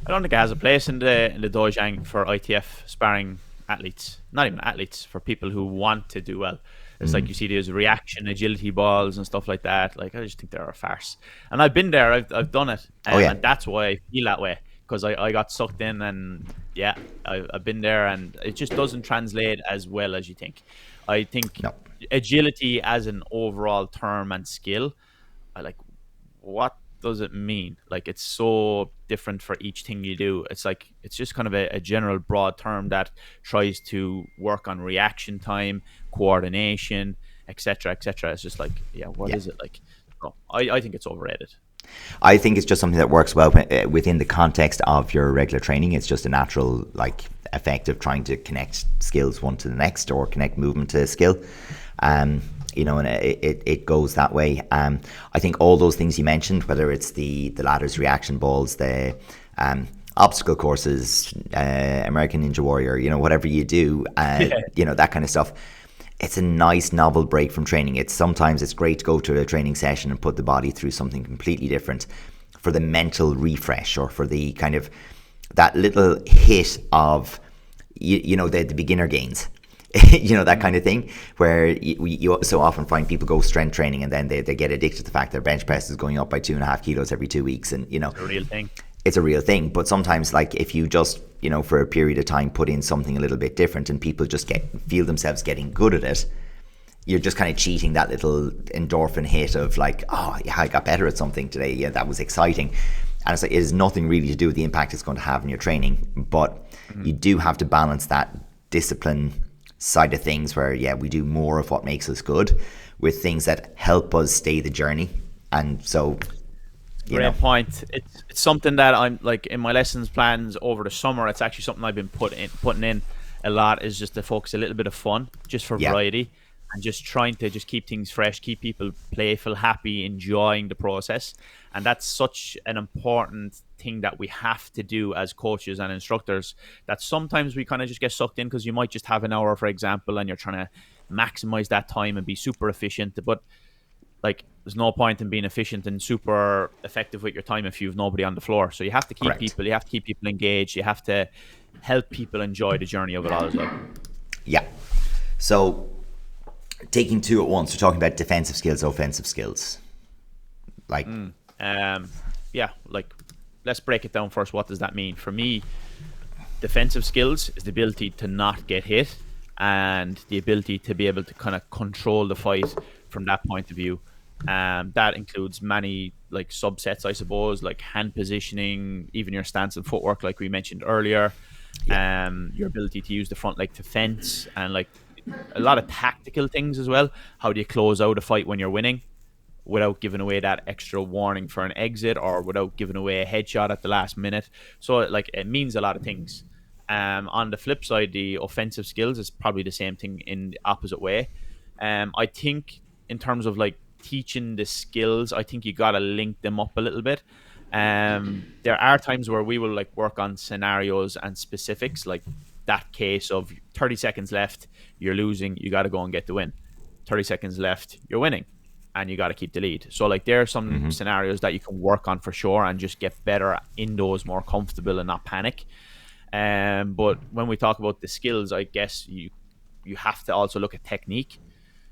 I don't think it has a place in the dojang for ITF sparring athletes. Not even athletes, for people who want to do well. It's like you see these reaction agility balls and stuff like that. Like, I just think they're a farce. And I've been there. I've done it. And that's why I feel that way, because I got sucked in, and I've been there, and it just doesn't translate as well as you think. I think agility as an overall term and skill, what does it mean? Like, it's so different for each thing you do. It's like, it's just kind of a general broad term that tries to work on reaction time, coordination, etc., etc. It's just like, what is it like? Oh, I think it's overrated. I think it's just something that works well within the context of your regular training. It's just a natural effect of trying to connect skills one to the next, or connect movement to a skill. And it goes that way. I think all those things you mentioned, whether it's the ladders, reaction balls, the obstacle courses, American Ninja Warrior, whatever you do, that kind of stuff, it's a nice novel break from training. Sometimes it's great to go to a training session and put the body through something completely different for the mental refresh, or for the kind of that little hit of the beginner gains. that kind of thing, where you so often find people go strength training and then they get addicted to the fact their bench press is going up by 2.5 kilos every 2 weeks. And, It's a real thing. It's a real thing. But sometimes, like, if you just, for a period of time put in something a little bit different and people just feel themselves getting good at it, you're just kind of cheating that little endorphin hit of like, oh yeah, I got better at something today. Yeah, that was exciting. And it's like, it has nothing really to do with the impact it's going to have in your training. But you do have to balance that discipline side of things where, yeah, we do more of what makes us good with things that help us stay the journey. And so, great point. It's something that I'm like in my lessons plans over the summer. It's actually something I've been putting in a lot, is just to focus a little bit of fun just for variety, and just trying to just keep things fresh, keep people playful, happy, enjoying the process. And that's such an important thing that we have to do as coaches and instructors, that sometimes we kind of just get sucked in because you might just have an hour, for example, and you're trying to maximize that time and be super efficient. But like, there's no point in being efficient and super effective with your time if you have nobody on the floor. So you have to keep people engaged. You have to help people enjoy the journey of it all as well. Yeah. So taking two at once, we're talking about defensive skills, offensive skills. Like, let's break it down first. What does that mean? For me, defensive skills is the ability to not get hit and the ability to be able to kind of control the fight from that point of view. That includes many like subsets, I suppose, like hand positioning, even your stance and footwork, like we mentioned earlier. Your ability to use the front leg to fence, and like a lot of tactical things as well. How do you close out a fight when you're winning without giving away that extra warning for an exit, or without giving away a headshot at the last minute? So like, it means a lot of things. On the flip side, the offensive skills is probably the same thing in the opposite way. I think in terms of like teaching the skills, I think you got to link them up a little bit. There are times where we will like work on scenarios and specifics, like that case of 30 seconds left, you're losing, you got to go and get the win. 30 seconds left, you're winning, and you got to keep the lead. So like, there are some scenarios that you can work on for sure and just get better in those, more comfortable and not panic. But when we talk about the skills, I guess you have to also look at technique.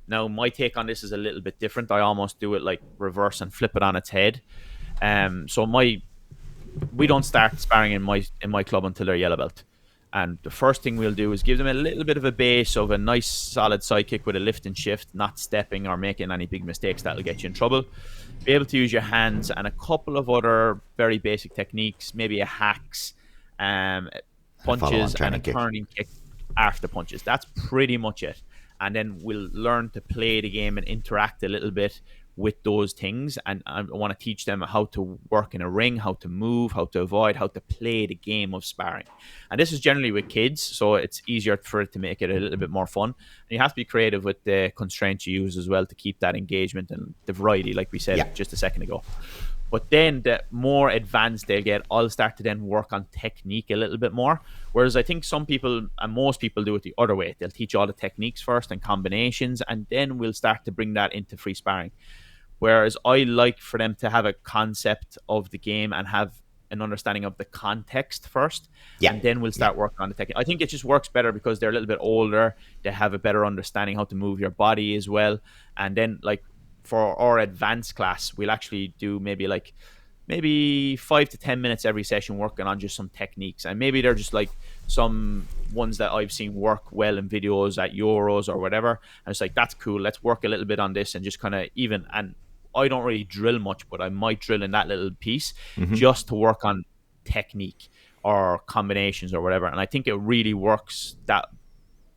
Now, my take on this is a little bit different. I almost do it like reverse and flip it on its head. So we don't start sparring in my club until they're yellow belt. And the first thing we'll do is give them a little bit of a base of a nice solid side kick with a lift and shift, not stepping or making any big mistakes that'll get you in trouble. Be able to use your hands and a couple of other very basic techniques, maybe a hacks, punches, and a turning kick after punches. That's pretty much it. And then we'll learn to play the game and interact a little bit with those things. And I want to teach them how to work in a ring, how to move, how to avoid, how to play the game of sparring. And this is generally with kids, so it's easier for it to make it a little bit more fun. And you have to be creative with the constraints you use as well to keep that engagement and the variety, like we said just a second ago. But then the more advanced they get, I'll start to then work on technique a little bit more. Whereas I think some people, and most people, do it the other way. They'll teach all the techniques first and combinations, and then we'll start to bring that into free sparring. Whereas I like for them to have a concept of the game and have an understanding of the context first, and then we'll start working on the technique. I think it just works better because they're a little bit older. They have a better understanding how to move your body as well. And then like, for our advanced class, we'll actually do maybe 5 to 10 minutes every session working on just some techniques. And maybe they're just like some ones that I've seen work well in videos at Euros or whatever. And it's like, that's cool. Let's work a little bit on this and just kind of even. And I don't really drill much, but I might drill in that little piece just to work on technique or combinations or whatever. And I think it really works that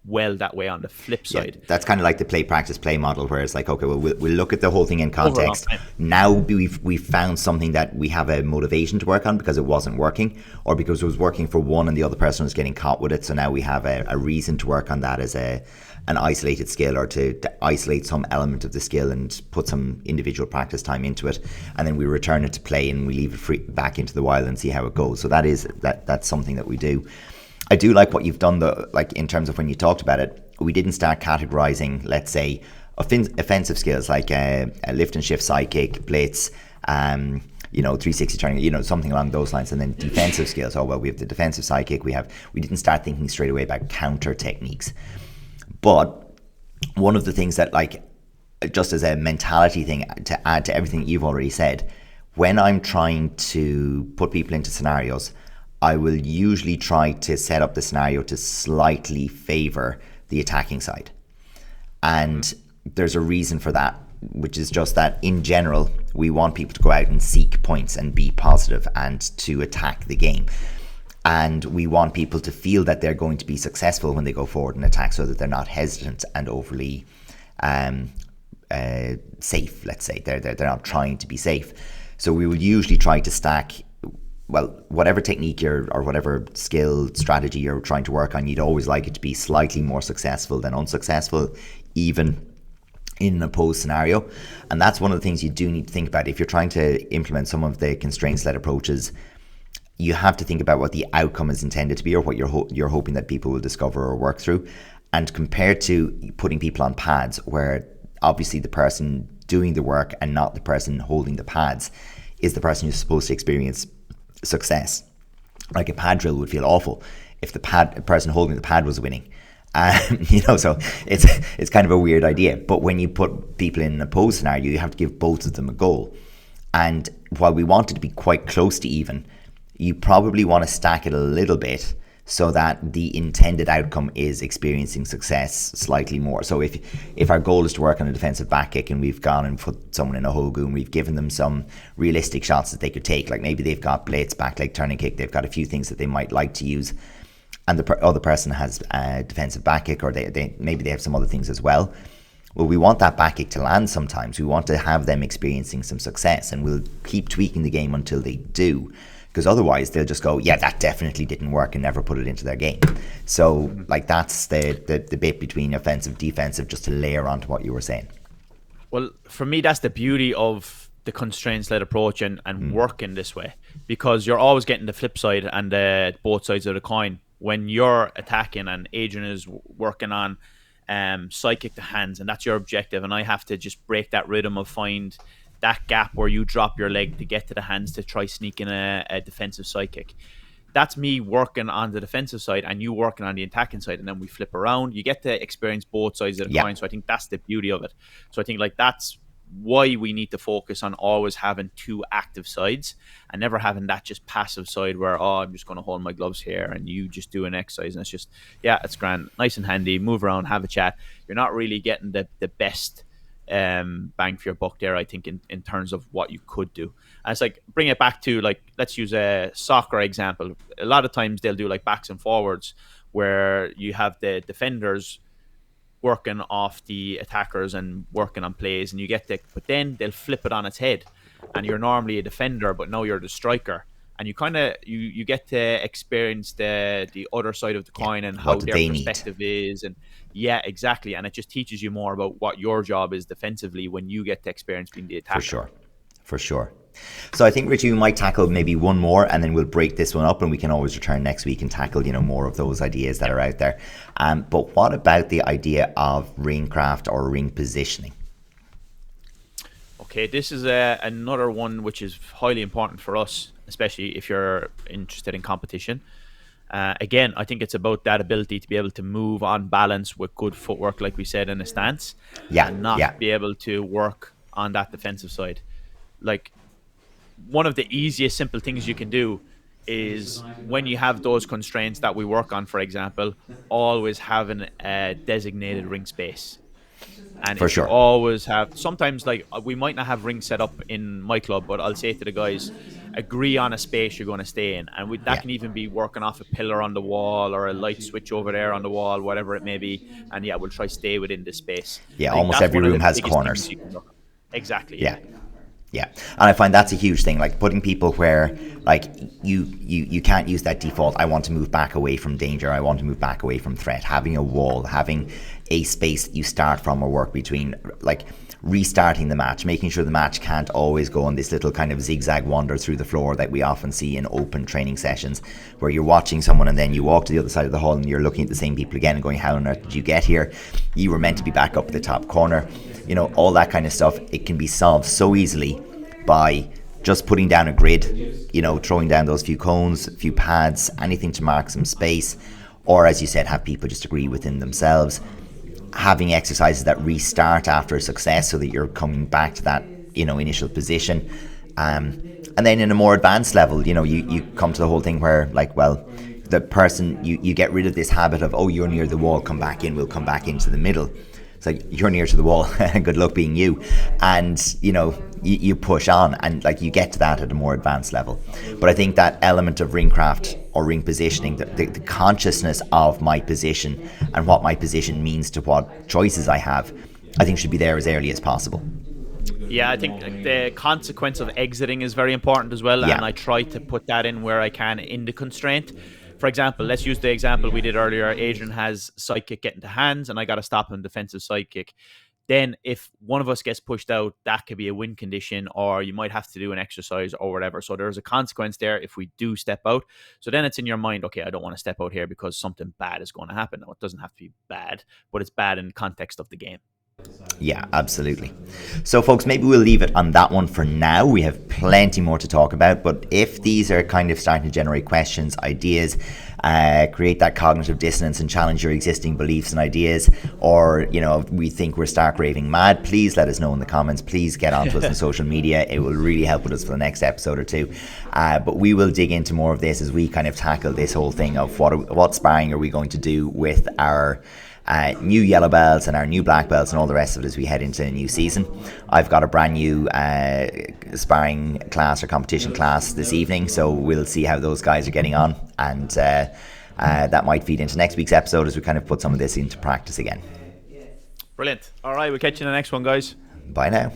way on the flip side. That's kind of like the play, practice, play model, where it's like, okay, well, we'll look at the whole thing in context. Now we've found something that we have a motivation to work on because it wasn't working, or because it was working for one and the other person was getting caught with it. So now we have a reason to work on that as an isolated skill, or to isolate some element of the skill and put some individual practice time into it, and then we return it to play and we leave it free back into the wild and see how it goes. So that's something that we do. I do like what you've done, though, like in terms of when you talked about it, we didn't start categorizing, let's say, offensive skills like a lift and shift side kick, blitz, 360 turning, something along those lines. And then defensive skills, we have the defensive side kick. We didn't start thinking straight away about counter techniques. But one of the things that, like, just as a mentality thing to add to everything that you've already said, when I'm trying to put people into scenarios, I will usually try to set up the scenario to slightly favor the attacking side. And there's a reason for that, which is just that in general, we want people to go out and seek points and be positive and to attack the game. And we want people to feel that they're going to be successful when they go forward and attack, so that they're not hesitant and overly safe, let's say. They're not trying to be safe. So we will usually try to stack, well, whatever technique or whatever skill strategy you're trying to work on, you'd always like it to be slightly more successful than unsuccessful, even in an opposed scenario. And that's one of the things you do need to think about. If you're trying to implement some of the constraints-led approaches, you have to think about what the outcome is intended to be, or what you're hoping that people will discover or work through. And compared to putting people on pads, where obviously the person doing the work and not the person holding the pads is the person who's supposed to experience success. Like a pad drill would feel awful if the person holding the pad was winning. So it's kind of a weird idea. But when you put people in an opposed scenario, you have to give both of them a goal. And while we want it to be quite close to even, you probably want to stack it a little bit so that the intended outcome is experiencing success slightly more. So if our goal is to work on a defensive back kick and we've gone and put someone in a hogu and we've given them some realistic shots that they could take, like maybe they've got blitz, back leg turning kick, they've got a few things that they might like to use, and the other person has a defensive back kick, or maybe they have some other things as well. Well, we want that back kick to land sometimes. We want to have them experiencing some success, and we'll keep tweaking the game until they do. Because otherwise they'll just go, yeah, that definitely didn't work, and never put it into their game. So like that's the bit between offensive, defensive, just to layer onto what you were saying. Well, for me, that's the beauty of the constraints-led approach and working this way, because you're always getting the flip side and both sides of the coin. When you're attacking and Adrian is working on psychic to hands, and that's your objective, and I have to just break that rhythm of find that gap where you drop your leg to get to the hands to try sneaking a defensive psychic. That's me working on the defensive side and you working on the attacking side, and then we flip around. You get to experience both sides of the coin. So I think that's the beauty of it. So I think like that's why we need to focus on always having two active sides and never having that just passive side where, oh, I'm just going to hold my gloves here and you just do an exercise and it's just, yeah, it's grand, nice and handy, move around, have a chat. You're not really getting the best bang for your buck there, I think, in terms of what you could do. And it's like, bring it back to, like, let's use a soccer example. A lot of times they'll do like backs and forwards where you have the defenders working off the attackers and working on plays, and you get but then they'll flip it on its head and you're normally a defender but now you're the striker, and you kind of you get to experience the other side of the coin and how their perspective is. And yeah, exactly. And it just teaches you more about what your job is defensively when you get to experience being the attacker. For sure. So I think, Richie, we might tackle maybe one more and then we'll break this one up, and we can always return next week and tackle, more of those ideas that are out there. But what about the idea of ringcraft or ring positioning? Okay, this is another one which is highly important for us, especially if you're interested in competition. Again, I think it's about that ability to be able to move on balance with good footwork, like we said, in a stance, and not be able to work on that defensive side. Like, one of the easiest, simple things you can do is when you have those constraints that we work on, for example, always having a designated ring space. And for sure, always have, sometimes like we might not have rings set up in my club, but I'll say to the guys, agree on a space you're going to stay in, and that can even be working off a pillar on the wall or a light switch over there on the wall, whatever it may be. And yeah, we'll try stay within this space. Almost every room has corners. Exactly. Yeah, and I find that's a huge thing, like putting people where, like, you can't use that default, I want to move back away from danger, I want to move back away from threat. Having a wall, having a space that you start from or work between, like restarting the match, making sure the match can't always go on this little kind of zigzag wander through the floor that we often see in open training sessions, where you're watching someone and then you walk to the other side of the hall and you're looking at the same people again and going, how on earth did you get here? You were meant to be back up at the top corner. All that kind of stuff. It can be solved so easily by just putting down a grid, throwing down those few cones, a few pads, anything to mark some space, or as you said, have people just agree within themselves. having exercises that restart after a success so that you're coming back to that, initial position. And then in a more advanced level, you come to the whole thing where, like, well, the person, you get rid of this habit of, oh, you're near the wall, come back in, we'll come back into the middle. It's like, you're near to the wall, good luck being you. And, you push on, and like you get to that at a more advanced level. But I think that element of Ringcraft or ring positioning, the consciousness of my position and what my position means to what choices I have, I think should be there as early as possible. Yeah, I think the consequence of exiting is very important as well, Yeah. and I try to put that in where I can in the constraint. For example, let's use the example we did earlier. Adrian has side kick getting to hands, and I got to stop him defensive side kick. Then if one of us gets pushed out, that could be a win condition, or you might have to do an exercise or whatever. So there's a consequence there if we do step out. So then it's in your mind, okay, I don't want to step out here because something bad is going to happen. No, it doesn't have to be bad, but it's bad in context of the game. Yeah, absolutely. So, folks, maybe we'll leave it on that one for now. We have plenty more to talk about, but if these are kind of starting to generate questions, ideas, create that cognitive dissonance and challenge your existing beliefs and ideas, or, we think we're stark raving mad, please let us know in the comments. Please get onto us on social media. It will really help with us for the next episode or two. But we will dig into more of this as we kind of tackle this whole thing of what sparring are we going to do with our new yellow belts and our new black belts and all the rest of it as we head into a new season. I've got a brand new sparring class or competition class this evening, so we'll see how those guys are getting on, and that might feed into next week's episode as we kind of put some of this into practice again. Brilliant. All right, we'll catch you in the next one, guys. Bye now.